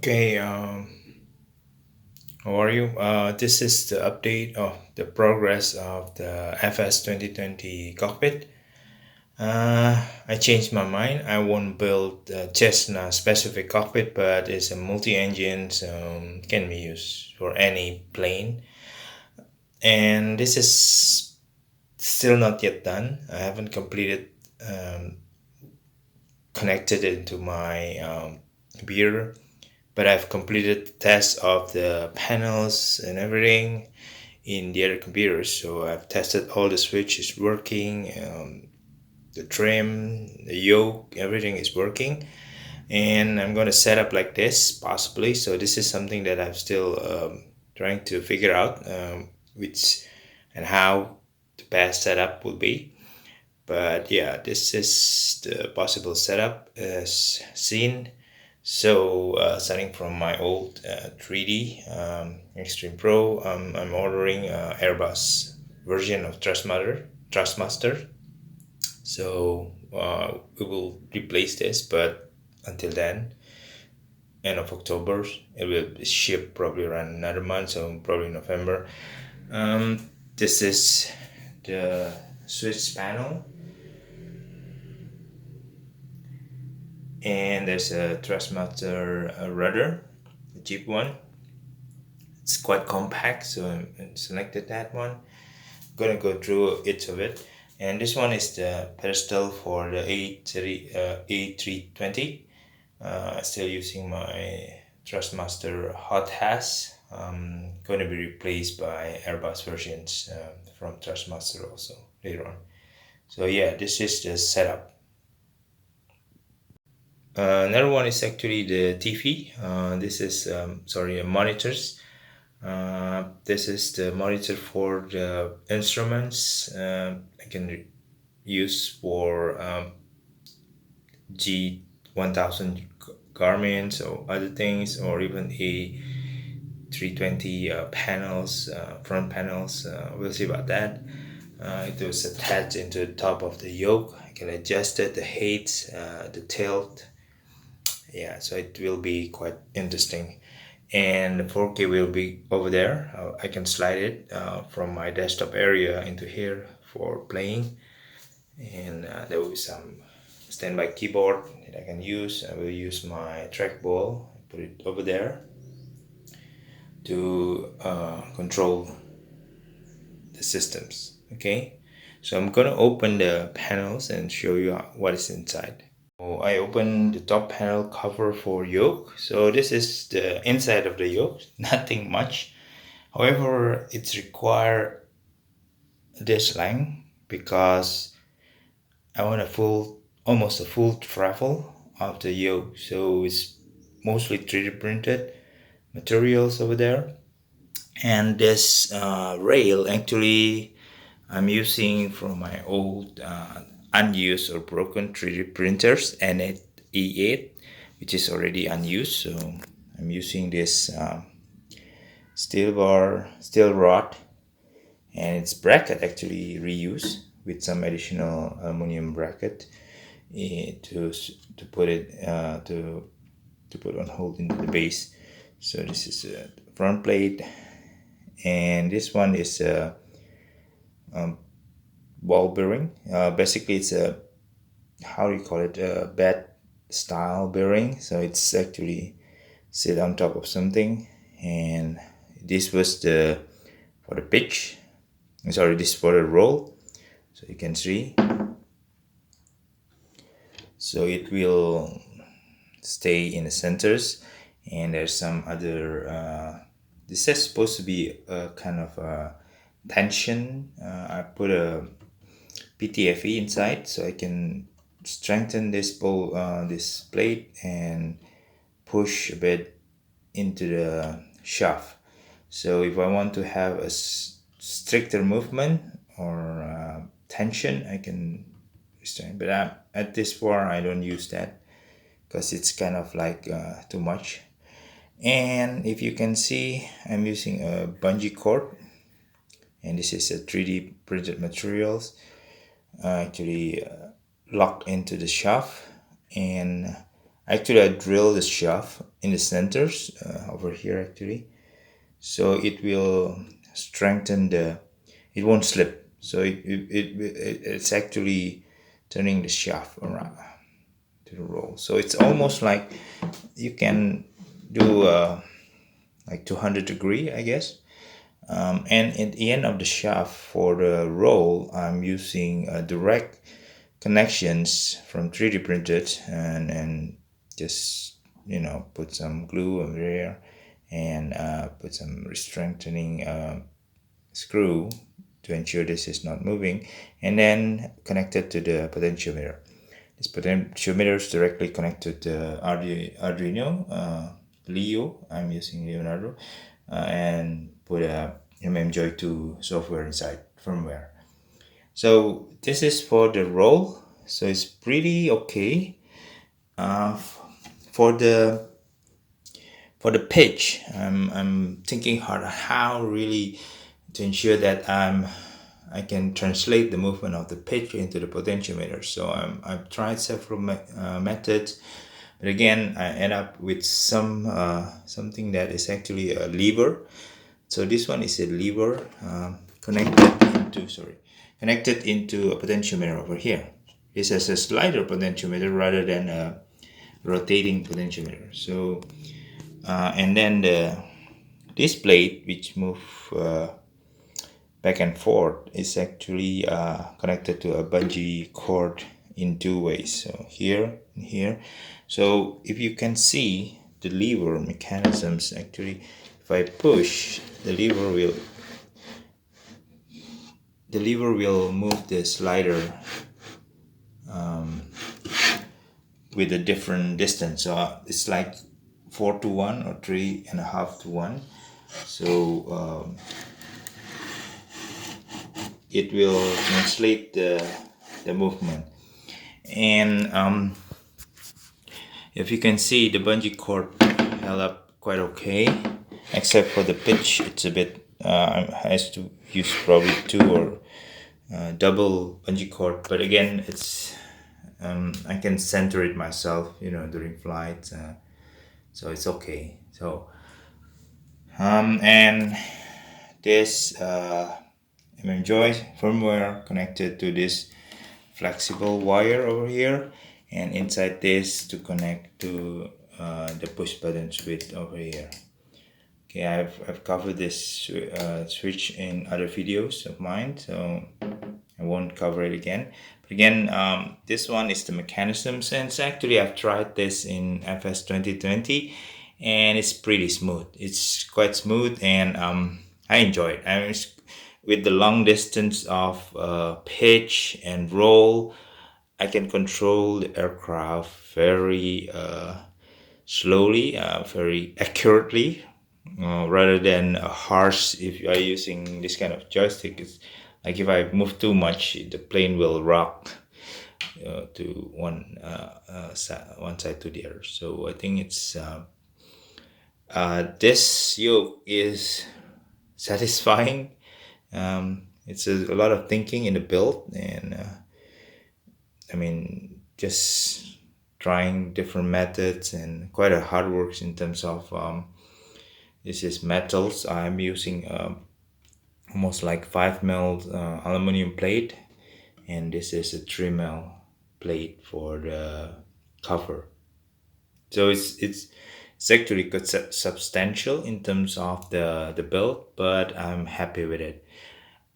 Okay, how are you? This is the update of the progress of the FS2020 cockpit. I changed my mind. I won't build a Cessna specific cockpit, but it's a multi-engine, so can be used for any plane. And this is still not yet done. I haven't completed connected it into my computer, but I've completed the test of the panels and everything in the other computers. So I've tested all the switches working, the trim, the yoke, everything is working. And I'm going to set up like this possibly. So this is something that I'm still trying to figure out which and how the best setup will be. But yeah, this is the possible setup as seen. So starting from my old 3D Extreme Pro, I'm ordering Airbus version of Trustmaster. So we will replace this, but until then, end of October, it will be shipped probably around another month, so probably November. This is the switch panel, and there's a Trustmaster rudder, the cheap one. It's quite compact, so I selected that one. Gonna go through each of it. And this one is the pedestal for the A320. Still using my Trustmaster hot has. Going to be replaced by Airbus versions from Trustmaster also later on. So yeah, this is the setup. Another one is actually the TV. This is monitors. This is the monitor for the instruments. I can use for G1000 Garmin's or other things, or even A320 panels, front panels. We'll see about that. It was attached into the top of the yoke. I can adjust it, the height, the tilt. Yeah, so it will be quite interesting. And the 4K will be over there. I can slide it from my desktop area into here for playing. And there will be some standby keyboard that I can use. I will use my trackball, put it over there to control the systems. Okay, so I'm gonna open the panels and show you what is inside. So I open the top panel cover for yoke. So this is the inside of the yoke, nothing much. However, it's require this length because I want almost a full travel of the yoke. So it's mostly 3D printed materials over there. And this rail actually I'm using from my old unused or broken 3D printers and E8, which is already unused. So I'm using this steel rod, and its bracket actually reused with some additional aluminum bracket to put it to put on hold into the base. So this is a front plate, and this one is a ball bearing. Basically, it's a how do you call it, a bed style bearing. So it's actually sit on top of something, and this was the for the pitch. Sorry, this for the roll. So you can see. So it will stay in the centers, and there's some other. This is supposed to be a kind of a tension. I put a PTFE inside, so I can strengthen this this plate and push a bit into the shaft. So if I want to have a stricter movement or tension, I can restrain. But at this far, I don't use that because it's kind of like too much. And if you can see, I'm using a bungee cord, and this is a 3D printed materials actually locked into the shaft, and Actually, I drill the shaft in the centers over here actually, so it will strengthen it won't slip. So it's actually turning the shaft around to the roll. So it's almost like you can do like 200 degree, I guess. And at the end of the shaft for the roll, I'm using direct connections from 3D printed, and just put some glue over there, and put some strengthening screw to ensure this is not moving, and then connected to the potentiometer. This potentiometer is directly connected to Arduino Leo. I'm using Leonardo, and put a MMJoy2 software inside firmware. So this is for the roll. So it's pretty okay. For the pitch, I'm thinking hard how really to ensure that I can translate the movement of the pitch into the potentiometer. So I've tried several methods, but again I end up with something that is actually a lever. So this one is a lever connected into a potentiometer over here. This is a slider potentiometer rather than a rotating potentiometer. So and then this plate, which move back and forth, is actually connected to a bungee cord in two ways. So here and here. So if you can see the lever mechanisms, actually, if I push the lever will move the slider with a different distance. So it's like 4-1 or 3.5-1. So it will translate the movement. And if you can see, the bungee cord held up quite okay, except for the pitch. It's a bit has to use probably 2 or double bungee cord, but again it's I can center it myself during flight, so it's okay. So and this MMJoy firmware connected to this flexible wire over here, and inside this to connect to the push button switch over here. Okay, I've covered this switch in other videos of mine, so I won't cover it again. But again, this one is the mechanism sense. Actually, I've tried this in FS2020, and it's pretty smooth. It's quite smooth, and I enjoy it. I mean, with the long distance of pitch and roll, I can control the aircraft very slowly, very accurately, rather than harsh. If you are using this kind of joystick, it's like if I move too much, the plane will rock to one side to the other. So I think it's this yoke is satisfying. It's a lot of thinking in the build, and I mean, just trying different methods and quite a hard work in terms of this is metals. I'm using almost like 5 mil aluminum plate, and this is a 3 mil plate for the cover. So it's actually quite substantial in terms of the build, but I'm happy with it.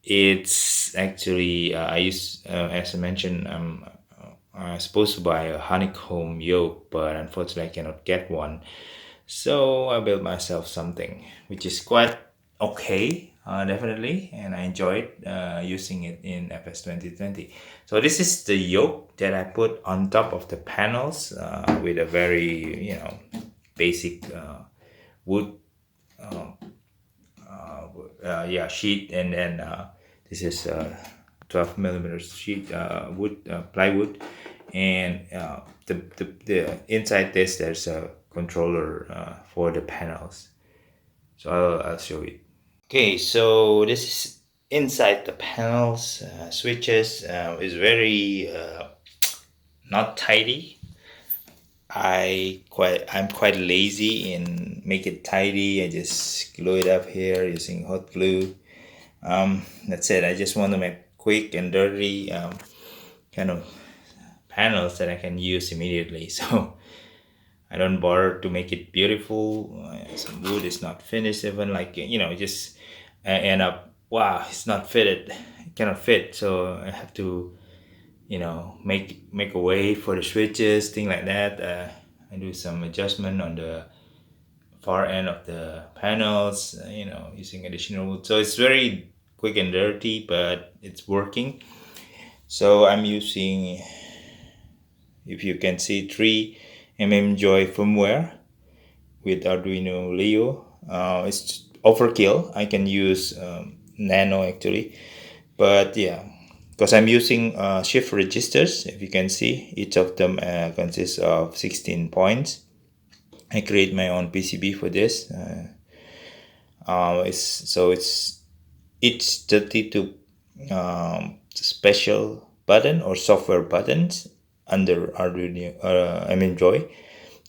It's actually I use as I mentioned, I'm supposed to buy a honeycomb yoke, but unfortunately I cannot get one. So I built myself something which is quite okay, definitely, and I enjoyed using it in FS2020. So this is the yoke that I put on top of the panels with a very basic wood sheet, and then this is 12 millimeters sheet wood plywood, and the inside this there's a controller for the panels. So I'll show it. Okay, so this is inside the panels. Switches is very not tidy. I'm quite lazy in make it tidy. I just glue it up here using hot glue. That's it. I just want to make quick and dirty kind of panels that I can use immediately. So I don't bother to make it beautiful. Some wood is not finished, even like just end up, wow, it's not fitted. It cannot fit. So I have to make a way for the switches, thing like that. I do some adjustment on the far end of the panels, using additional wood. So it's very quick and dirty, but it's working. So I'm using, if you can see, 3 Joy firmware with Arduino Leo. It's overkill. I can use Nano actually, but yeah, because I'm using shift registers. If you can see, each of them consists of 16 points. I create my own PCB for this. It's each 32 special button or software buttons under Arduino Joy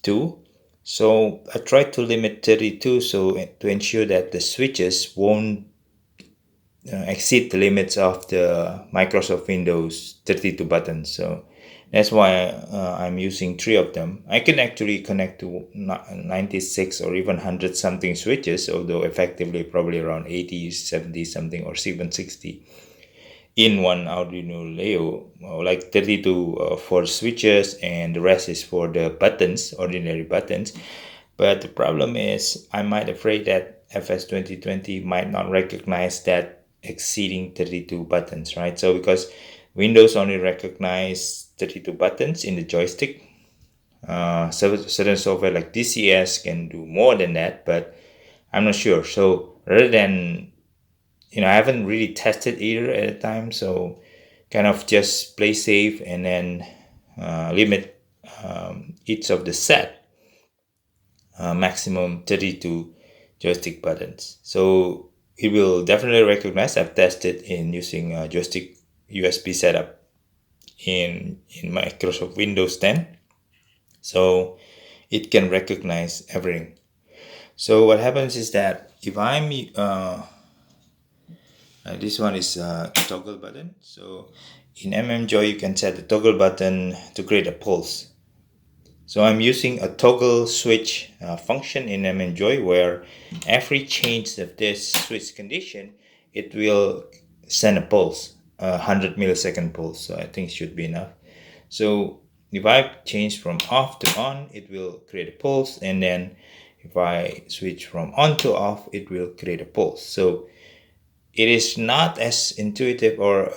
2. So I try to limit 32 so to ensure that the switches won't exceed the limits of the Microsoft Windows 32 buttons. So that's why I'm using 3 of them. I can actually connect to 96 or even 100 something switches, although effectively probably around 80, 70 something or even 60 in one Arduino Leo, like 32 for switches, and the rest is for the buttons, ordinary buttons. But the problem is I might afraid that FS2020 might not recognize that exceeding 32 buttons, right? So because Windows only recognize 32 buttons in the joystick, certain software like DCS can do more than that, but I'm not sure. So rather than, I haven't really tested either at a time, so kind of just play safe and then limit each of the set maximum 32 joystick buttons. So it will definitely recognize. I've tested in using joystick USB setup in Microsoft Windows 10, so it can recognize everything. So what happens is that if I'm this one is a toggle button. So in Joy you can set the toggle button to create a pulse. So I'm using a toggle switch function in Joy, where every change of this switch condition, it will send a pulse, 100 millisecond pulse. So I think it should be enough. So if I change from off to on, it will create a pulse, and then if I switch from on to off, it will create a pulse. So it is not as intuitive or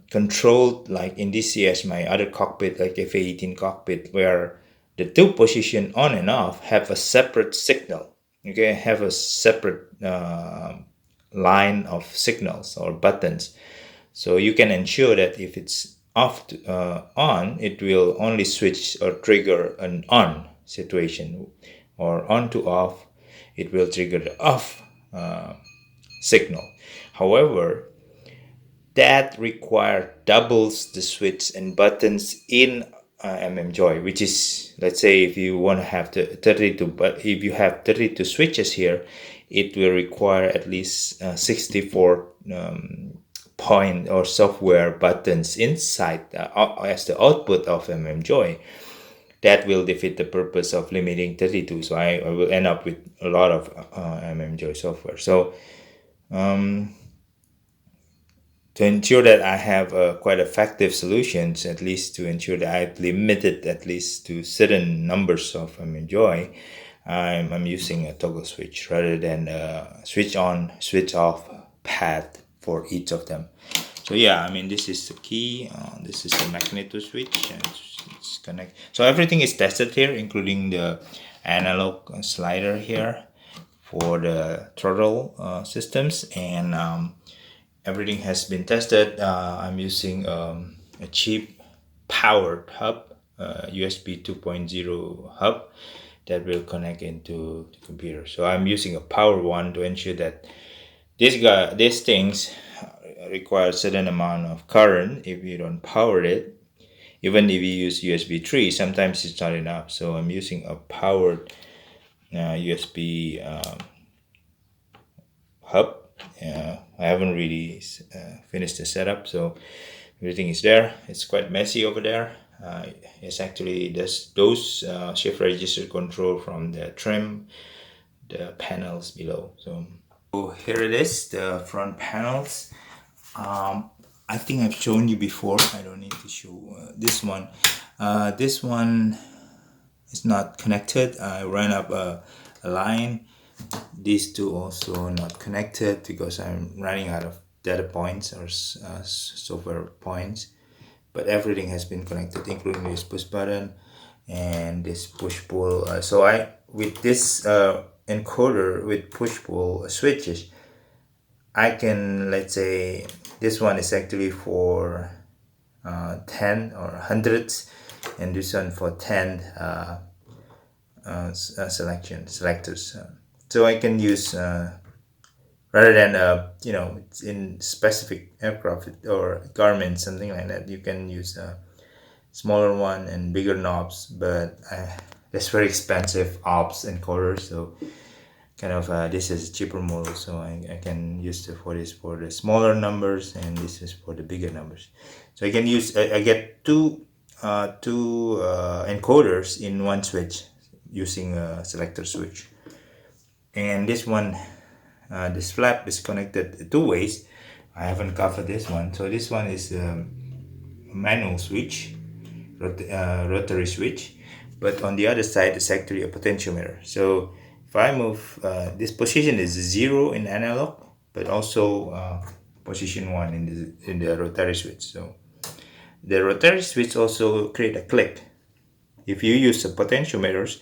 controlled like in DCS, my other cockpit, like FA18 cockpit, where the two position on and off have a separate signal. Okay, have a separate line of signals or buttons. So you can ensure that if it's off to on, it will only switch or trigger an on situation, or on to off, it will trigger the off signal. However, that require doubles the switch and buttons in Joy, which is, let's say if you want to have the 32, but if you have 32 switches here, it will require at least 64 point or software buttons inside as the output of Joy. That will defeat the purpose of limiting 32. So I will end up with a lot of Joy software. So to ensure that I have quite effective solutions, at least to ensure that I've limited at least to certain numbers of Joy, I'm using a toggle switch rather than a switch on, switch off path for each of them. So yeah, this is the key. This is the magneto switch, and it's connect. So everything is tested here, including the analog slider here for the throttle systems, and everything has been tested. I'm using a cheap powered hub, USB 2.0 hub that will connect into the computer. So I'm using a power one to ensure that these things require a certain amount of current. If you don't power it, Even if you use USB 3, sometimes it's not enough. So I'm using a powered USB hub. I haven't really finished the setup, so everything is there. It's quite messy over there. It's actually those shift register control from the trim, the panels below. So here it is, the front panels. I think I've shown you before. I don't need to show this one. This one is not connected. I ran up a line. These two also not connected because I'm running out of data points or software points. But everything has been connected, including this push button and this push pull. So with this encoder with push pull switches, I can, let's say this one is actually for 10 or hundreds, and this one for 10 selectors. So I can use rather than it's in specific aircraft or garments, something like that, you can use a smaller one and bigger knobs, but that's very expensive ops encoders. So kind of this is a cheaper model, so I can use for the smaller numbers, and this is for the bigger numbers. So I can use I get two encoders in one switch using a selector switch. And this one, this flap is connected two ways. I haven't covered this one. So this one is a manual switch, rotary switch, but on the other side is actually a potentiometer. So if I move, this position is 0 in analog, but also position 1 in the rotary switch. So the rotary switch also create a click. If you use the potentiometers,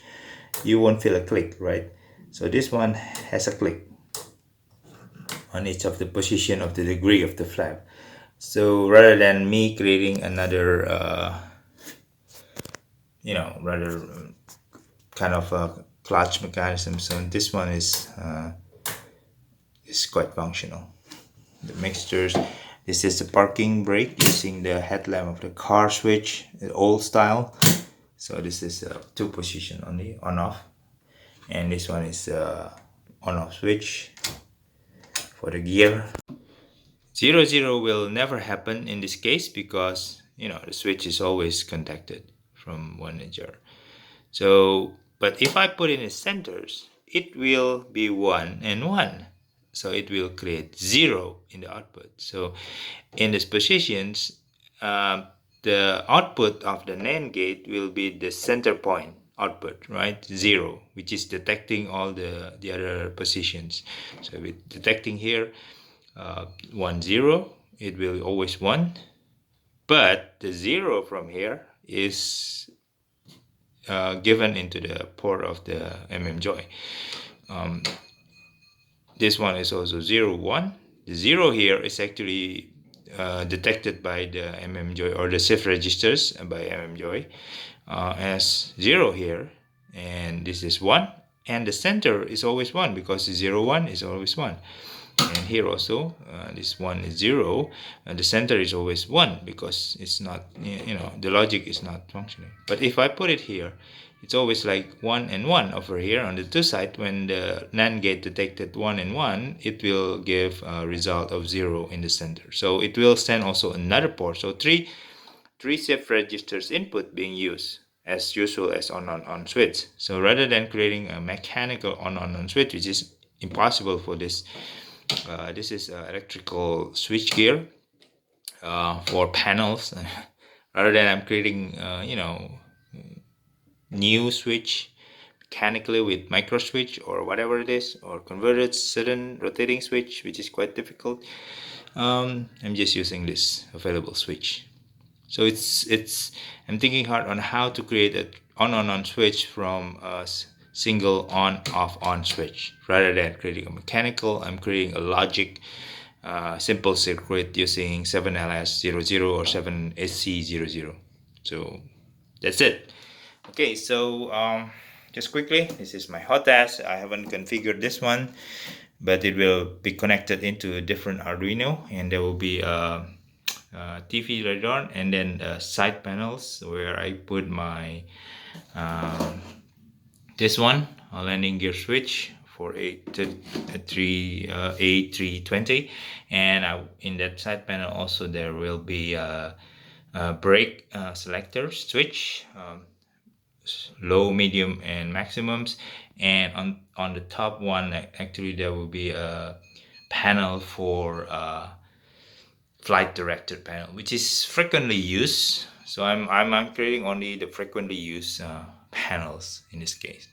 you won't feel a click, right? So this one has a click on each of the position of the degree of the flap. So rather than me creating another rather kind of a clutch mechanism, so this one is quite functional. The mixtures, this is the parking brake using the headlamp of the car switch, the old style. So this is a two position only, on off, and this one is on off switch for the gear. 0 will never happen in this case because the switch is always contacted from one edge. So but if I put in the centers, it will be 1 and 1, so it will create 0 in the output. So in these positions, the output of the NAND gate will be the center point output, right? 0, which is detecting all the other positions. So with detecting here 1 0, it will always 1, but the 0 from here is given into the port of the Joy. This one is also 0 1. The 0 here is actually detected by the Joy or the shift registers by Joy as 0 here, and this is 1, and the center is always 1 because 0 1 is always 1. And here also this 1 is 0, and the center is always 1 because it's not, the logic is not functioning. But if I put it here, it's always like 1 and 1 over here on the two sides. When the NAND gate detected 1 and 1, it will give a result of 0 in the center. So it will send also another port. So three shift registers input being used as usual as on switch. So rather than creating a mechanical on switch, which is impossible for this, this is electrical switch gear for panels. Rather than I'm creating new switch mechanically with micro switch or whatever it is, or converted sudden rotating switch, which is quite difficult, I'm just using this available switch. So it's I'm thinking hard on how to create a on switch from a single on switch. Rather than creating a mechanical, I'm creating a logic simple circuit using 7LS00 or 7SC00. So that's it. Okay, so just quickly, this is my hot test. I haven't configured this one, but it will be connected into a different Arduino, and there will be a TV radar, and then side panels where I put my this one, a landing gear switch for A320, and in that side panel also there will be a brake selector switch, low, medium, and maximums. And on the top one, actually there will be a panel for flight director panel, which is frequently used. So I'm creating only the frequently used panels in this case.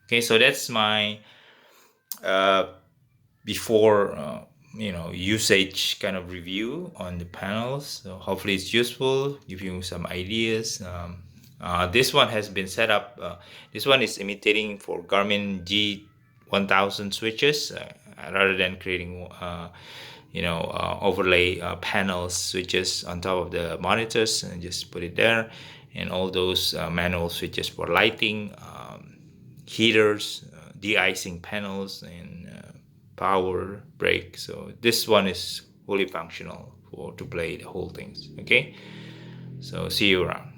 Okay, so that's my before usage kind of review on the panels. So hopefully it's useful, give you some ideas. This one has been set up. This one is imitating for Garmin G1000 switches, rather than creating overlay panels switches on top of the monitors, and just put it there, and all those manual switches for lighting, heaters, de-icing panels, and power, brake. So this one is fully functional to play the whole things. Okay, so see you around.